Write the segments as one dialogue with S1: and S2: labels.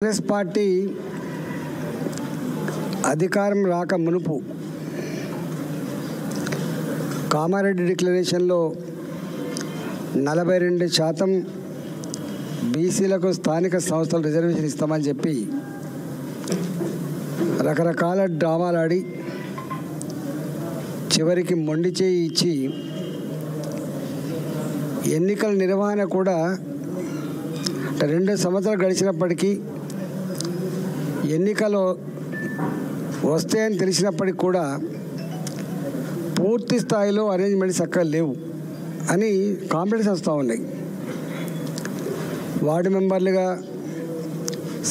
S1: Congress party అధికారం రాక మునుపు కామారెడ్డి డిక్లరేషన్లో 42% బీసీలకు స్థానిక సంస్థలు రిజర్వేషన్ ఇస్తామని చెప్పి రకరకాల డ్రామాలు ఆడి చివరికి మొండి చేయి ఇచ్చి ఎన్నికల నిర్వహణ కూడా 2 సంవత్సరాలు గడిచినప్పటికీ ఎన్నికలు వస్తాయని తెలిసినప్పటికీ కూడా పూర్తి స్థాయిలో అరేంజ్మెంట్స్ అక్కడ లేవు అని కాంప్లైంట్స్ వస్తూ ఉన్నాయి. వార్డు మెంబర్లుగా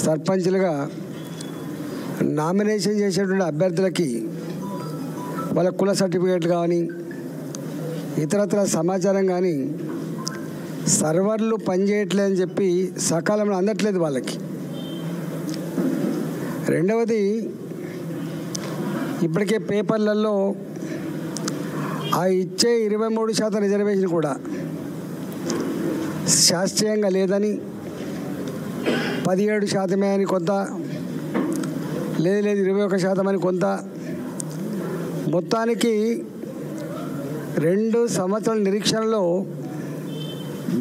S1: సర్పంచ్లుగా నామినేషన్ చేసేటువంటి అభ్యర్థులకి వాళ్ళ కుల సర్టిఫికేట్లు కానీ ఇతరత్ర సమాచారం కానీ సర్వర్లు పనిచేయట్లేదని చెప్పి సకాలంలో అందట్లేదు వాళ్ళకి. రెండవది, ఇప్పటికే పేపర్లలో ఆ ఇచ్చే 23% రిజర్వేషన్ కూడా శాస్త్రీయంగా లేదని, 17% అని కొంత, లేదు 21% అని కొంత, మొత్తానికి 2 సంవత్సరాల నిరీక్షణలో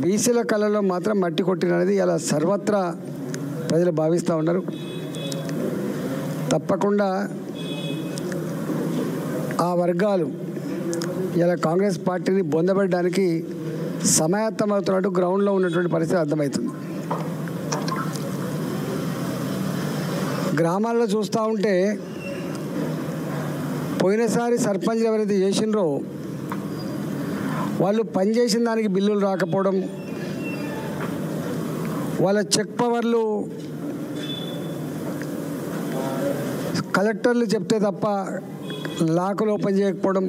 S1: బీసీల కళలో మాత్రం మట్టి కొట్టినది ఇలా సర్వత్రా ప్రజలు భావిస్తూ ఉన్నారు. తప్పకుండా ఆ వర్గాలు ఇలా కాంగ్రెస్ పార్టీని బొందబెట్టడానికి సమాయత్తమవుతున్నట్టు గ్రౌండ్లో ఉన్నటువంటి పరిస్థితి అర్థమవుతుంది. గ్రామాల్లో చూస్తూ ఉంటే పోయినసారి సర్పంచ్లు ఎవరైతే చేసినరో వాళ్ళు పనిచేసిన దానికి బిల్లులు రాకపోవడం, వాళ్ళ చెక్ పవర్లు కలెక్టర్లు చెప్తే తప్ప లాకులు ఓపెన్ చేయకపోవడం,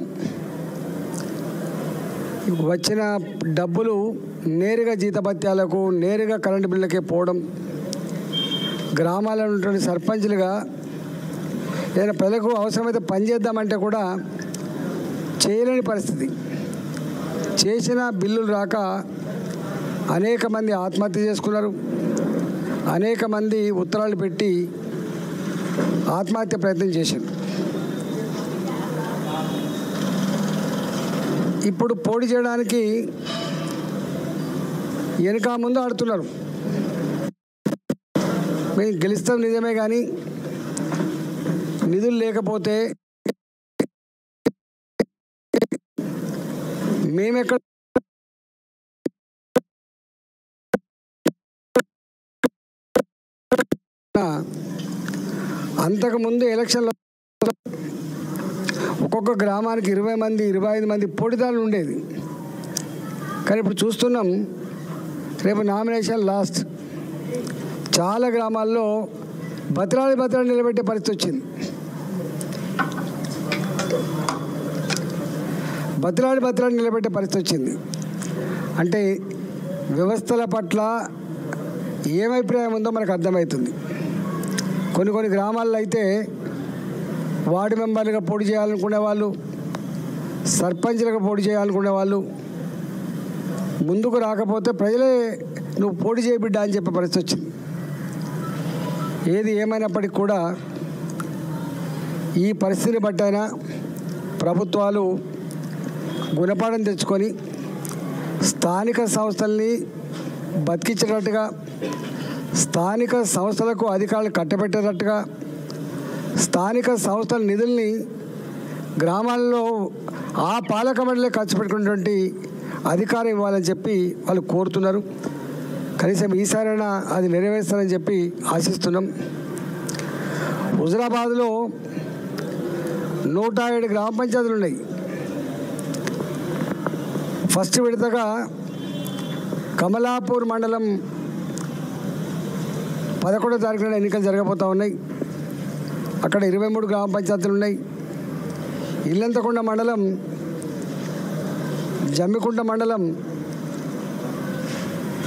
S1: వచ్చిన డబ్బులు నేరుగా జీతభత్యాలకు నేరుగా కరెంటు బిల్లులకే పోవడం, గ్రామాల్లో ఉన్నటువంటి సర్పంచ్లుగా ఏదైనా ప్రజలకు అవసరమైతే పనిచేద్దామంటే కూడా చేయలేని పరిస్థితి. చేసిన బిల్లులు రాక అనేక మంది ఆత్మహత్య చేసుకున్నారు, అనేక మంది ఉత్తరాలు పెట్టి ఆత్మహత్య ప్రయత్నం చేశారు. ఇప్పుడు పోటీ చేయడానికి వెనుక ముందు ఆడుతున్నారు. మేము గెలుస్తాం నిజమే, కానీ నిధులు లేకపోతే మేమెక్కడ అంతకుముందు ఎలక్షన్లో ఒక్కొక్క గ్రామానికి 20 మంది 25 మంది పోటీదారులు ఉండేది. కానీ ఇప్పుడు చూస్తున్నాం, రేపు నామినేషన్ లాస్ట్, చాలా గ్రామాల్లో బతిరాలు నిలబెట్టే పరిస్థితి వచ్చింది. బతిరాలు నిలబెట్టే పరిస్థితి వచ్చింది. అంటే వ్యవస్థల పట్ల ఏమభిప్రాయం ఉందో మనకు అర్థమవుతుంది. కొన్ని గ్రామాల్లో అయితే వార్డు మెంబర్లుగా పోటీ చేయాలనుకునే వాళ్ళు, సర్పంచ్లుగా పోటీ చేయాలనుకునే వాళ్ళు ముందుకు రాకపోతే ప్రజలే నువ్వు పోటీ చేయబిడ్డా అని చెప్పే పరిస్థితి వచ్చింది. ఏది ఏమైనప్పటికీ కూడా ఈ పరిస్థితిని బట్టైనా ప్రభుత్వాలు గుణపాఠం తెచ్చుకొని స్థానిక సంస్థల్ని బతికించేటట్టుగా, స్థానిక సంస్థలకు అధికారులు కట్టబెట్టేటట్టుగా, స్థానిక సంస్థల నిధుల్ని గ్రామాల్లో ఆ పాలక మండలి ఖర్చు పెట్టుకున్నటువంటి అధికారం ఇవ్వాలని చెప్పి వాళ్ళు కోరుతున్నారు. కనీసం ఈసారైనా అది నెరవేరుస్తారని చెప్పి ఆశిస్తున్నాం. హుజురాబాద్లో 107 గ్రామ పంచాయతీలు ఉన్నాయి. ఫస్ట్ విడతగా కమలాపూర్ మండలం 11వ తారీఖున ఎన్నికలు జరగబోతూ ఉన్నాయి. అక్కడ 23 గ్రామ పంచాయతీలు ఉన్నాయి. ఇల్లంతకొండ మండలం, జమ్మికుంట మండలం,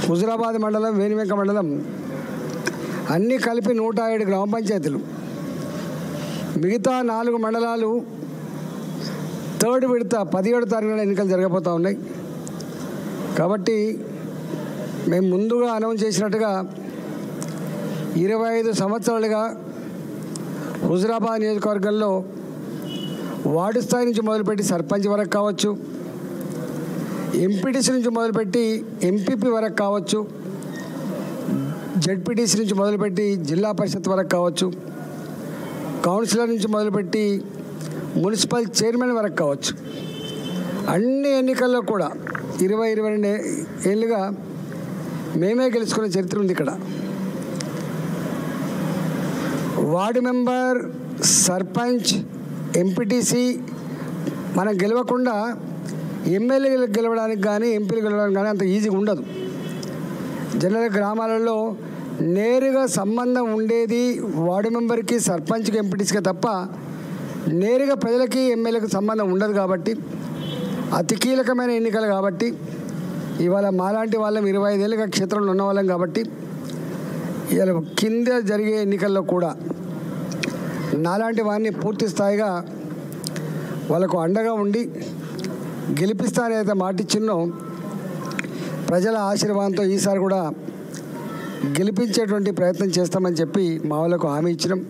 S1: హుజురాబాద్ మండలం, వేణివెంక మండలం అన్నీ కలిపి 107 గ్రామ పంచాయతీలు. మిగతా 4 మండలాలు థర్డ్ విడత 17వ తారీఖున ఎన్నికలు జరగబోతూ ఉన్నాయి. కాబట్టి మేము ముందుగా అనౌన్స్ చేసినట్టుగా 25 సంవత్సరాలుగా హుజురాబాద్ నియోజకవర్గంలో వార్డు స్థాయి నుంచి మొదలుపెట్టి సర్పంచ్ వరకు కావచ్చు, ఎంపీటీసీ నుంచి మొదలుపెట్టి ఎంపీపీ వరకు కావచ్చు, జెడ్పీటీసీ నుంచి మొదలుపెట్టి జిల్లా పరిషత్ వరకు కావచ్చు, కౌన్సిలర్ నుంచి మొదలుపెట్టి మున్సిపల్ చైర్మన్ వరకు కావచ్చు, అన్ని ఎన్నికల్లో కూడా 22 ఏళ్ళుగా మేమే గెలుచుకునే చరిత్ర ఉంది ఇక్కడ. వార్డు మెంబర్, సర్పంచ్, ఎంపీటీసీ మనం గెలవకుండా ఎమ్మెల్యేలు గెలవడానికి కానీ ఎంపీలు గెలవడానికి కానీ అంత ఈజీగా ఉండదు. జనరల్ గ్రామాలలో నేరుగా సంబంధం ఉండేది వార్డు మెంబర్కి, సర్పంచ్కి, ఎంపీటీసీకి తప్ప నేరుగా ప్రజలకి ఎమ్మెల్యేకి సంబంధం ఉండదు. కాబట్టి అతి కీలకమైన ఎన్నికలు కాబట్టి ఇవాళ మాలాంటి వాళ్ళం 25 ఏళ్ళుగా క్షేత్రంలో ఉన్న వాళ్ళం కాబట్టి ఇవాళ కింద జరిగే ఎన్నికల్లో కూడా నాలాంటి వారిని పూర్తి స్థాయిగా వాళ్ళకు అండగా ఉండి గెలిపిస్తానైతే మాటిచ్చిన్నో ప్రజల ఆశీర్వాదంతో ఈసారి కూడా గెలిపించేటువంటి ప్రయత్నం చేస్తామని చెప్పి మా వాళ్ళకు హామీ ఇచ్చినాం.